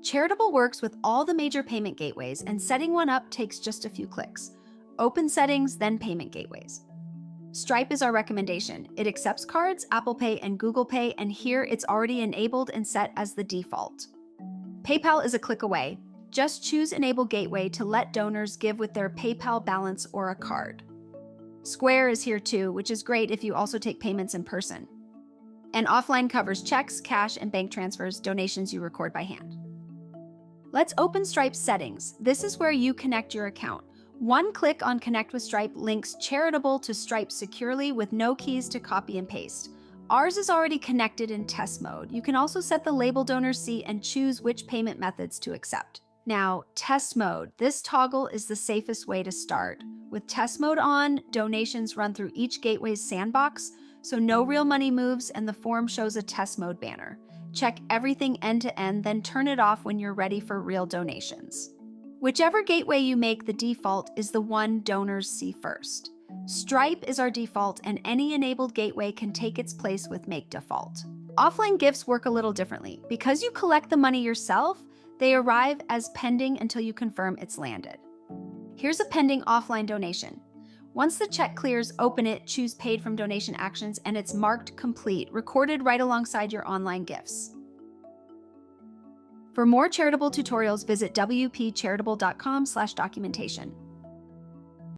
Charitable works with all the major payment gateways, and setting one up takes just a few clicks. Open Settings, then Payment Gateways. Stripe is our recommendation. It accepts cards, Apple Pay, and Google Pay, and here it's already enabled and set as the default. PayPal is a click away. Just choose Enable Gateway to let donors give with their PayPal balance or a card. Square is here too, which is great if you also take payments in person. And offline covers checks, cash, and bank transfers, donations you record by hand. Let's open Stripe's settings. This is where you connect your account. One click on Connect with Stripe links Charitable to Stripe securely with no keys to copy and paste. Ours is already connected in test mode. You can also set the label donors see and choose which payment methods to accept. Now, test mode. This toggle is the safest way to start. With test mode on, donations run through each gateway's sandbox, so no real money moves and the form shows a test mode banner. Check everything end to end, then turn it off when you're ready for real donations. Whichever gateway you make the default is the one donors see first. Stripe is our default, and any enabled gateway can take its place with Make Default. Offline gifts work a little differently. Because you collect the money yourself, they arrive as pending until you confirm it's landed. Here's a pending offline donation. Once the check clears, open it, choose Paid from Donation Actions, and it's marked complete, recorded right alongside your online gifts. For more charitable tutorials, visit wpcharitable.com/documentation.